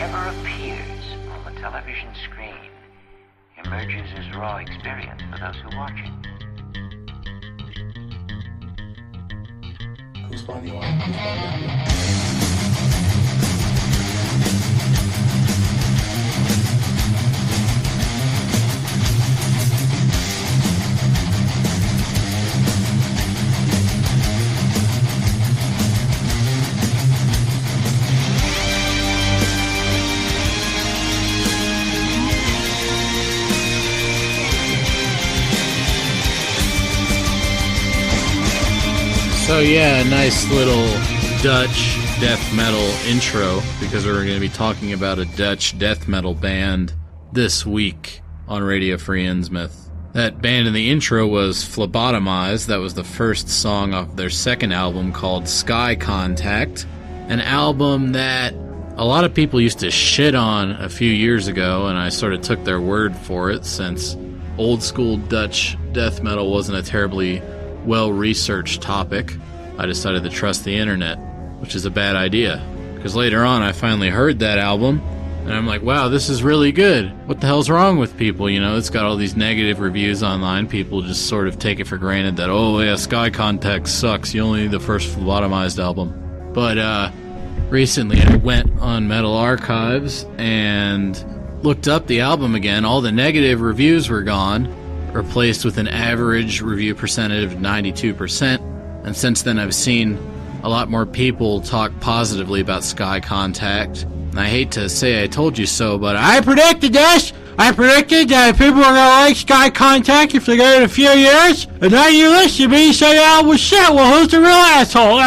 ever appears on the television screen emerges as raw experience for those who watch it. Who's playing the organ? So yeah, nice little Dutch death metal intro, because we're going to be talking about a Dutch death metal band this week on Radio Free Innsmouth. That band in the intro was Phlebotomized. That was the first song off their second album called Sky Contact, an album that a lot of people used to shit on a few years ago, and I sort of took their word for it, since old school Dutch death metal wasn't a terribly well-researched topic. I decided to trust the internet, which is a bad idea, because later on I finally heard that album, and I'm like, wow, this is really good. What the hell's wrong with people? You know, it's got all these negative reviews online. People just sort of take it for granted that, oh yeah, Sky Contact sucks. You only need the first Phlebotomized album. But recently I went on Metal Archives and looked up the album again. All the negative reviews were gone, replaced with an average review percentage of 92%, and since then I've seen a lot more people talk positively about Sky Contact. And I hate to say I told you so, but I predicted this! I predicted that people were gonna like Sky Contact if they got it in a few years, and now you listen to me and say the album was shit. Well, who's the real asshole?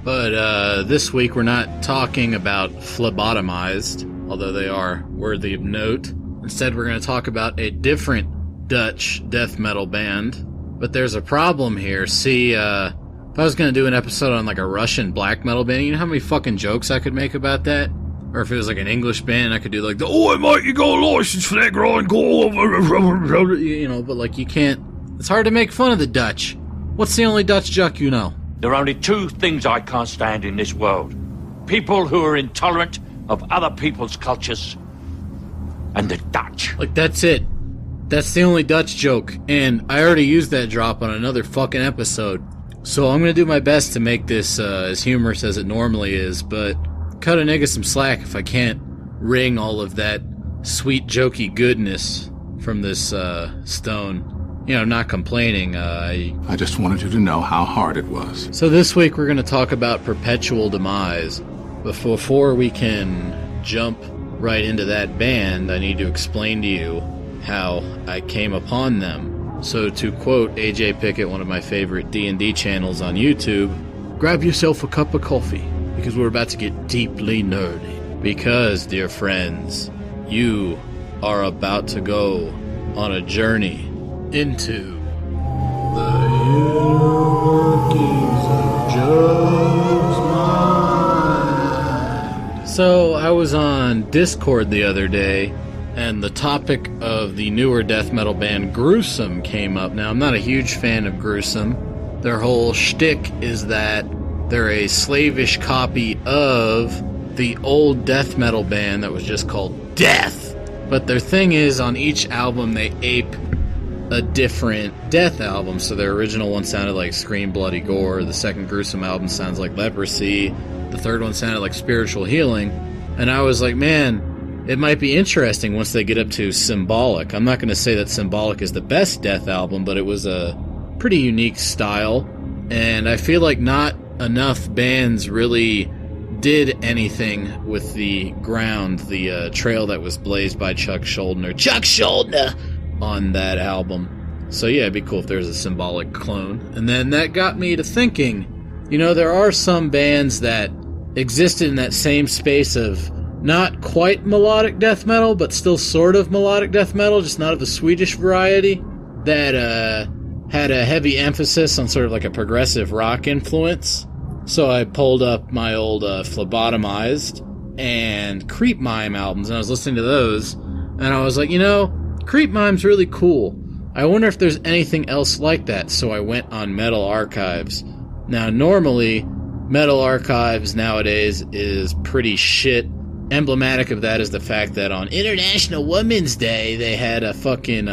But this week we're not talking about Phlebotomized, although they are worthy of note. Instead we're going to talk about a different Dutch death metal band. But there's a problem here. See, if I was going to do an episode on like a Russian black metal band, you know how many fucking jokes I could make about that? Or if it was like an English band, I could do like the, oh, mate, you got a license for that grind, go over, you know, but like you can't, it's hard to make fun of the Dutch. What's the only Dutch joke you know? There are only two things I can't stand in this world. People who are intolerant of other people's cultures, and the Dutch. Like, that's it. That's the only Dutch joke, and I already used that drop on another fucking episode. So I'm gonna do my best to make this as humorous as it normally is, but cut a nigga some slack if I can't wring all of that sweet jokey goodness from this stone. You know, not complaining. I just wanted you to know how hard it was. So this week we're gonna talk about Perpetual Demise. But before we can jump right into that band, I need to explain to you how I came upon them. So to quote AJ Pickett, one of my favorite D&D channels on YouTube, grab yourself a cup of coffee, because we're about to get deeply nerdy. Because, dear friends, you are about to go on a journey into the inner workings of Joe's mind. So I was on Discord the other day, and the topic of the newer death metal band Gruesome came up. Now, I'm not a huge fan of Gruesome. Their whole shtick is that they're a slavish copy of the old death metal band that was just called Death. But their thing is, on each album they ape a different death album. So their original one sounded like Scream Bloody Gore, the second Gruesome album sounds like Leprosy, the third one sounded like Spiritual Healing. And I was like, man, it might be interesting once they get up to Symbolic. I'm not going to say that Symbolic is the best death album, but it was a pretty unique style. And I feel like not enough bands really did anything with the ground, the trail that was blazed by Chuck Schuldiner on that album. So yeah, it'd be cool if there's a Symbolic clone. And then that got me to thinking, you know, there are some bands that existed in that same space of not quite melodic death metal, but still sort of melodic death metal, just not of the Swedish variety, that had a heavy emphasis on sort of like a progressive rock influence. So I pulled up my old Phlebotomized and Creep Mime albums, and I was listening to those, and I was like, you know, Creep Mime's really cool. I wonder if there's anything else like that, so I went on Metal Archives. Now, normally, Metal Archives nowadays is pretty shit emblematic of that is the fact that on International Women's Day, they had a fucking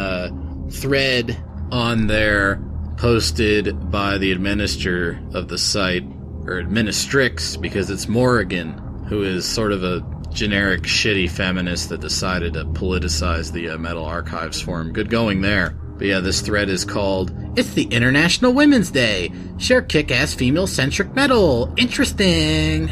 thread on there posted by the administrator of the site, or administrix, because it's Morrigan, who is sort of a generic shitty feminist that decided to politicize the Metal Archives forum. Good going there. But yeah, this thread is called, "It's the International Women's Day. Share kick-ass female-centric metal. Interesting.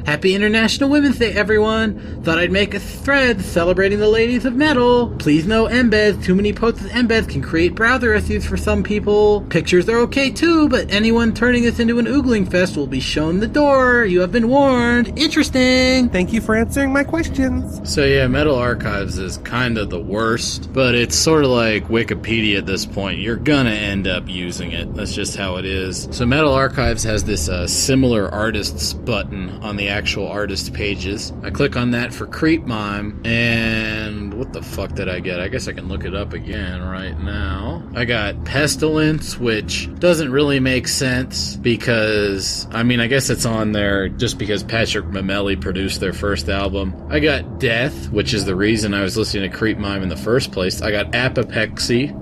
Happy International Women's Day, everyone. Thought I'd make a thread celebrating the ladies of metal. Please no embeds. Too many posts with embeds can create browser issues for some people. Pictures are okay too, but anyone turning this into an oogling fest will be shown the door. You have been warned. Interesting." Thank you for answering my questions. So yeah, Metal Archives is kind of the worst, but it's sort of like Wikipedia at this point. You're gonna end up using it. That's just how it is. So Metal Archives has this similar artists button on the actual artist pages. I click on that for Creep Mime, and what the fuck did I get? I guess I can look it up again right now. I got Pestilence, which doesn't really make sense because, I mean, I guess it's on there just because Patrick Mameli produced their first album. I got Death, which is the reason I was listening to Creep Mime in the first place. I got Apoplexy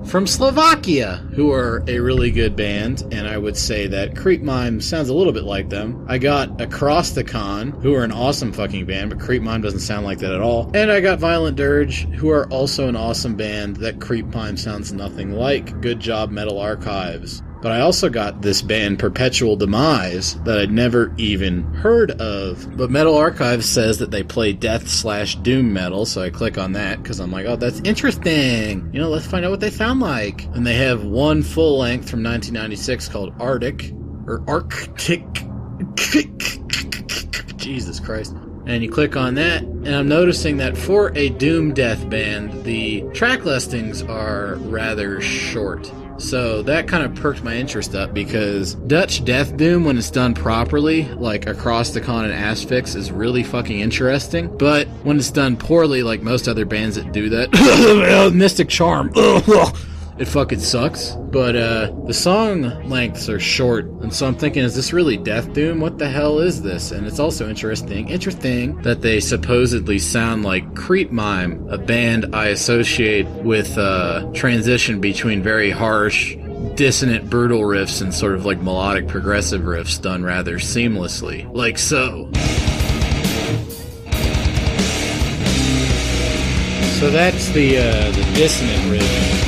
from Slovakia, who are a really good band, and I would say that Creep Mime sounds a little bit like them. I got Across the Con, who are an awesome fucking band, but Creep Mime doesn't sound like that at all. And I got Violent Dirge, who are also an awesome band that Creep Mime sounds nothing like. Good job, Metal Archives. But I also got this band, Perpetual Demise, that I'd never even heard of. But Metal Archives says that they play death/doom metal, so I click on that because I'm like, oh, that's interesting. You know, let's find out what they sound like. And they have one full length from 1996 called Arctic. Jesus Christ. And you click on that, and I'm noticing that for a doom death band, the track listings are rather short. So that kind of perked my interest up because Dutch death doom, when it's done properly, like Across the Con and Asphyx, is really fucking interesting. But when it's done poorly, like most other bands that do that, Mystic Charm, it fucking sucks. But the song lengths are short, and so I'm thinking, is this really death doom? What the hell is this? And it's also interesting that they supposedly sound like Creep Mime, a band I associate with transition between very harsh, dissonant, brutal riffs and sort of like melodic, progressive riffs done rather seamlessly, like so. So that's the dissonant riff.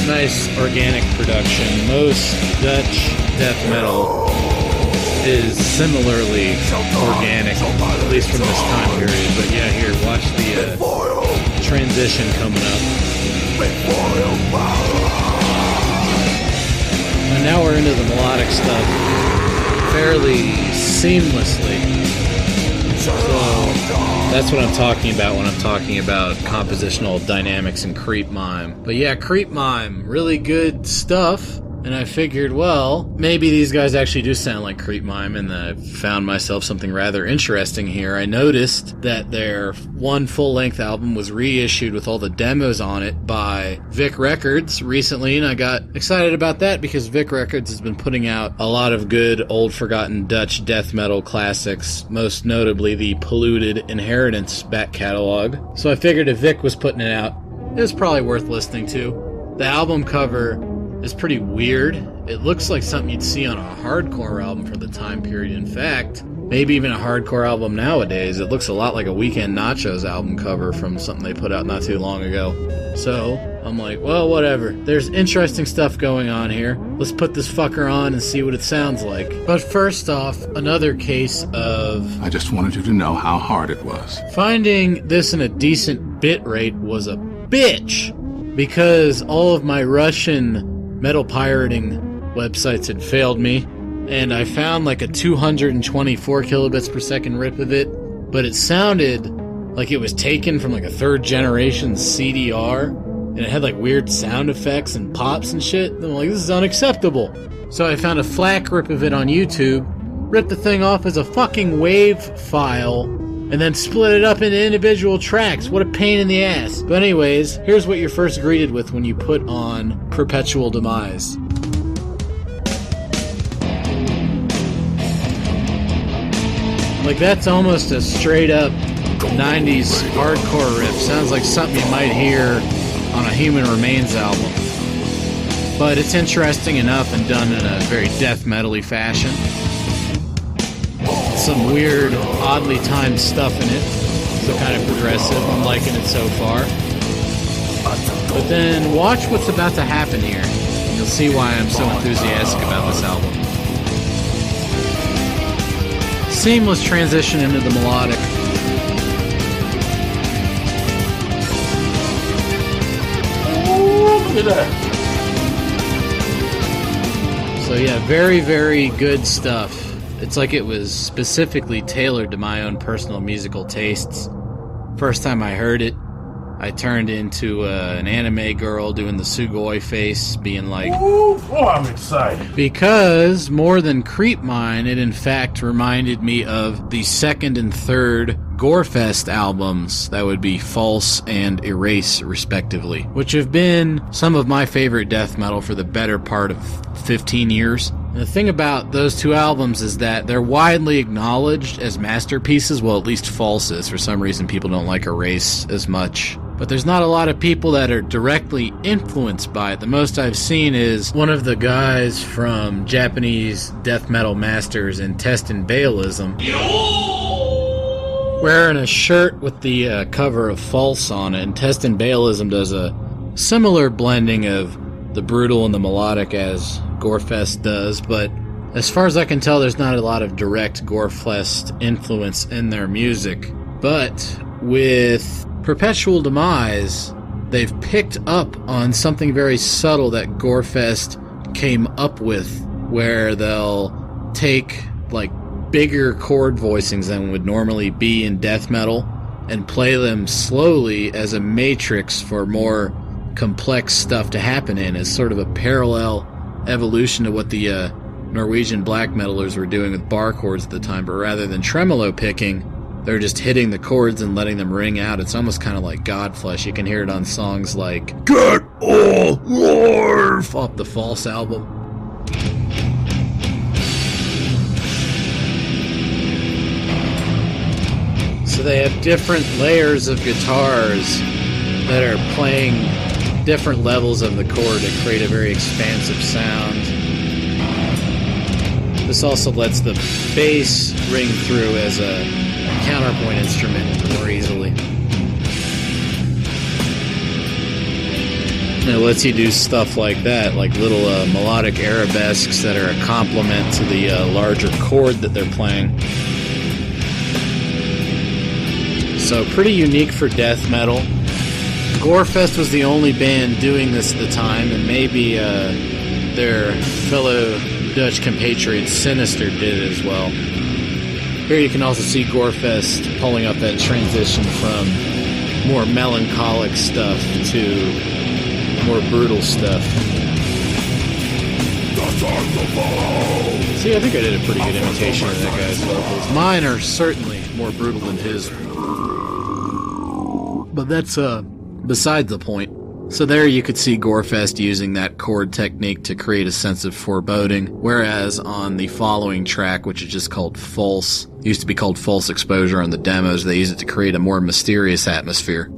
Nice organic production. Most Dutch death metal is similarly organic, at least from this time period. But yeah, here, watch the transition coming up. And now we're into the melodic stuff fairly seamlessly. So that's what I'm talking about when I'm talking about compositional dynamics and Creep Mime. But yeah, Creep Mime, really good stuff. And I figured, well, maybe these guys actually do sound like Creep Mime, and I found myself something rather interesting here. I noticed that their one full-length album was reissued with all the demos on it by Vic Records recently, and I got excited about that because Vic Records has been putting out a lot of good, old-forgotten Dutch death metal classics, most notably the Polluted Inheritance back catalog. So I figured if Vic was putting it out, it was probably worth listening to. The album cover is pretty weird. It looks like something you'd see on a hardcore album for the time period. In fact, maybe even a hardcore album nowadays. It looks a lot like a Weekend Nachos album cover from something they put out not too long ago. So I'm like, well, whatever. There's interesting stuff going on here. Let's put this fucker on and see what it sounds like. But first off, another case of... I just wanted you to know how hard it was. Finding this in a decent bit rate was a bitch, because all of my Russian metal pirating websites had failed me, and I found like a 224 kilobits per second rip of it, but it sounded like it was taken from like a third generation CDR, and it had like weird sound effects and pops and shit. And I'm like, this is unacceptable. So I found a FLAC rip of it on YouTube, ripped the thing off as a fucking WAV file, and then split it up into individual tracks. What a pain in the ass. But anyways, here's what you're first greeted with when you put on Perpetual Demise. Like, that's almost a straight up 90s hardcore riff. Sounds like something you might hear on a Human Remains album. But it's interesting enough and done in a very death metal-y fashion. Some weird, oddly timed stuff in it. So kind of progressive. I'm liking it so far. But then watch what's about to happen here. You'll see why I'm so enthusiastic about this album. Seamless transition into the melodic. Ooh, look at that. So yeah, very, very good stuff. It's like it was specifically tailored to my own personal musical tastes. First time I heard it, I turned into an anime girl doing the Sugoi face, being like, Ooh, oh, I'm excited. because more than Creep Mine, it in fact reminded me of the second and third Gorefest albums, that would be False and Erase, respectively, which have been some of my favorite death metal for the better part of 15 years. And the thing about those two albums is that they're widely acknowledged as masterpieces, well, at least False is. For some reason, people don't like Erase as much. But there's not a lot of people that are directly influenced by it. The most I've seen is one of the guys from Japanese death metal masters Intestine Balism wearing a shirt with the cover of False on it. Intestine Balism does a similar blending of the brutal and the melodic as Gorefest does, but as far as I can tell, there's not a lot of direct Gorefest influence in their music. But with Perpetual Demise, they've picked up on something very subtle that Gorefest came up with, where they'll take like bigger chord voicings than would normally be in death metal and play them slowly as a matrix for more complex stuff to happen in, as sort of a parallel evolution to what the Norwegian black metalers were doing with bar chords at the time. But rather than tremolo picking, they're just hitting the chords and letting them ring out. It's almost kind of like Godflesh. You can hear it on songs like Get All Life off the False album. So they have different layers of guitars that are playing different levels of the chord to create a very expansive sound. This also lets the bass ring through as a counterpoint instrument more easily. And it lets you do stuff like that, like little melodic arabesques that are a complement to the larger chord that they're playing. So pretty unique for death metal. Gorefest was the only band doing this at the time, and maybe their fellow Dutch compatriot Sinister did it as well. Here you can also see Gorefest pulling up that transition from more melancholic stuff to more brutal stuff. See, I think I did a pretty good imitation of that guy's vocals. Mine are certainly more brutal than his. But that's beside the point. So there you could see Gorefest using that chord technique to create a sense of foreboding, whereas on the following track, which is just called False, used to be called False Exposure on the demos, they use it to create a more mysterious atmosphere.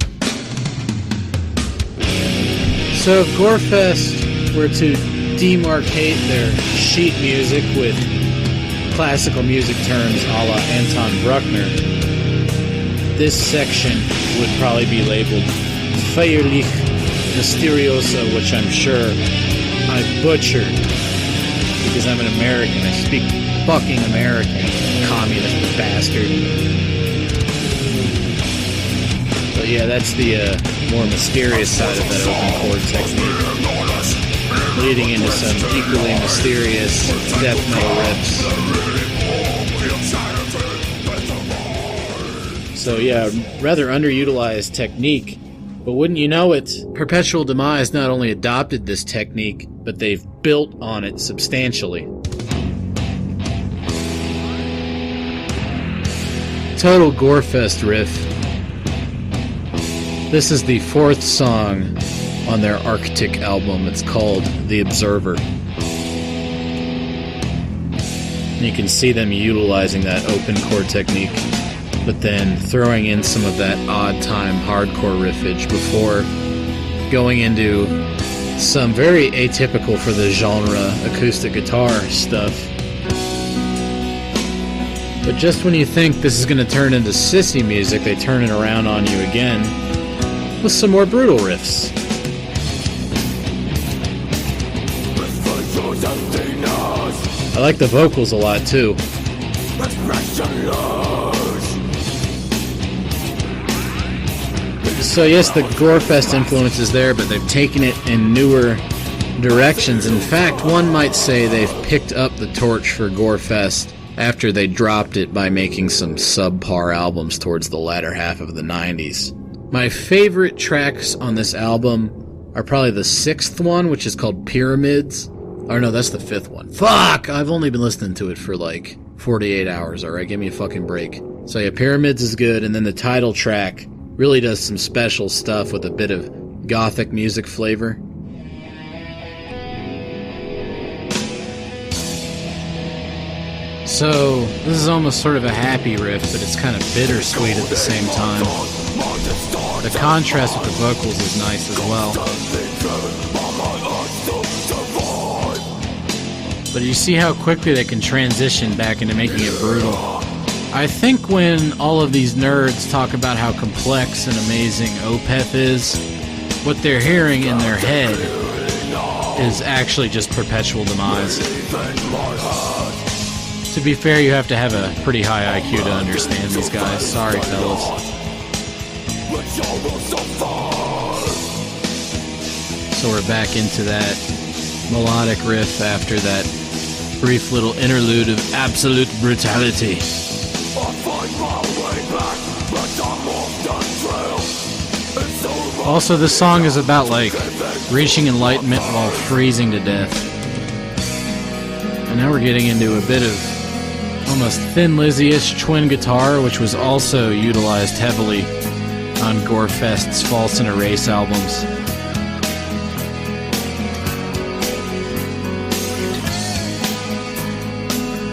So if Gorefest were to demarcate their sheet music with classical music terms a la Anton Bruckner, this section would probably be labeled Feierlich Mysterioso, which I'm sure I butchered because I'm an American. I speak fucking American, communist bastard. But yeah, that's the more mysterious side of that open chord technique, leading into some equally mysterious death metal riffs. So yeah, rather underutilized technique. But wouldn't you know it, Perpetual Demise not only adopted this technique, but they've built on it substantially. Total Gorefest riff. This is the fourth song on their Arctic album. It's called The Observer. You can see them utilizing that open chord technique, but then throwing in some of that odd time hardcore riffage before going into some very atypical for the genre acoustic guitar stuff. But just when you think this is going to turn into sissy music, they turn it around on you again with some more brutal riffs. I like the vocals a lot too. So yes, the Gorefest influence is there, but they've taken it in newer directions. In fact, one might say they've picked up the torch for Gorefest after they dropped it by making some subpar albums towards the latter half of the 90s. My favorite tracks on this album are probably the 6th one, which is called Pyramids. Or no, that's the 5th one. Fuck! I've only been listening to it for like 48 hours, alright? Give me a fucking break. So yeah, Pyramids is good, and then the title track really does some special stuff with a bit of gothic music flavor. So, this is almost sort of a happy riff, but it's kind of bittersweet at the same time. The contrast with the vocals is nice as well. But you see how quickly they can transition back into making it brutal. I think when all of these nerds talk about how complex and amazing Opeth is, what they're hearing in their head is actually just Perpetual Demise. To be fair, you have to have a pretty high IQ to understand these guys. Sorry, fellas. So we're back into that melodic riff after that brief little interlude of absolute brutality. Also, this song is about, like, reaching enlightenment while freezing to death. And now we're getting into a bit of almost Thin Lizzy-ish twin guitar, which was also utilized heavily on Gorefest's False and Erase albums.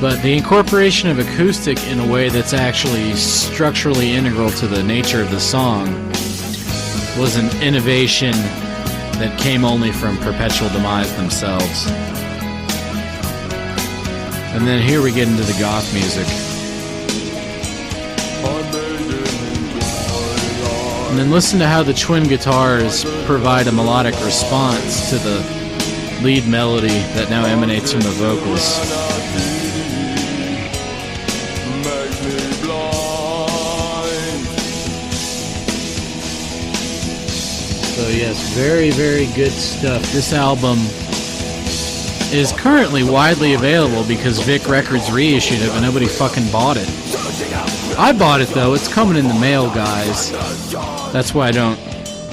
But the incorporation of acoustic in a way that's actually structurally integral to the nature of the song was an innovation that came only from Perpetual Demise themselves. And then here we get into the goth music. And then listen to how the twin guitars provide a melodic response to the lead melody that now emanates from the vocals. So yes, very, very good stuff. This album is currently widely available because Vic Records reissued it, but nobody fucking bought it. I bought it though. It's coming in the mail, guys. That's why I don't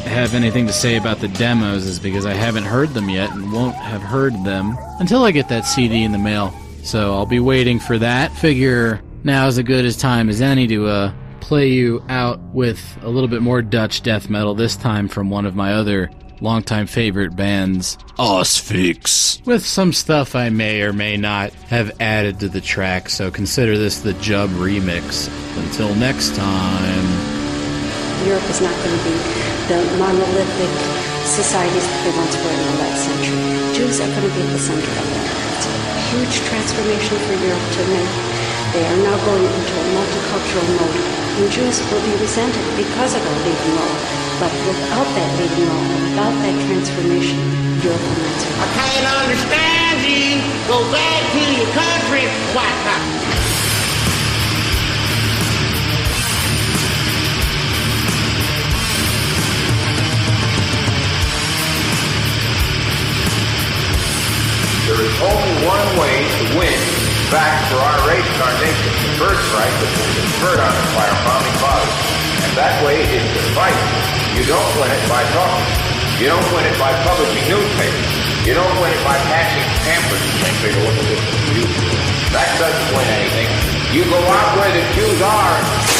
have anything to say about the demos, is because I haven't heard them yet and won't have heard them until I get that CD in the mail. So I'll be waiting for that. Figure now's as good a time as any to play you out with a little bit more Dutch death metal, this time from one of my other longtime favorite bands, Osfix, with some stuff I may or may not have added to the track, so consider this the Jub remix. Until next time. Europe is not going to be the monolithic societies that they once were in the last century. Jews are going to be at the center of it. It's a huge transformation for Europe to make. They are now going into a multicultural mode, and Jews will be resented because of our leading role. But without that leading role, without that transformation, Europe will not survive. I can't understand you. Go back to your country, white guy. There is only one way to win back for our race and our nation, the birthright that was conferred on us by our founding fathers. And that way is to fight. You don't win it by talking. You don't win it by publishing newspapers. You don't win it by passing pamphlets and saying, take a look at this. That doesn't win anything. You go out where the Jews are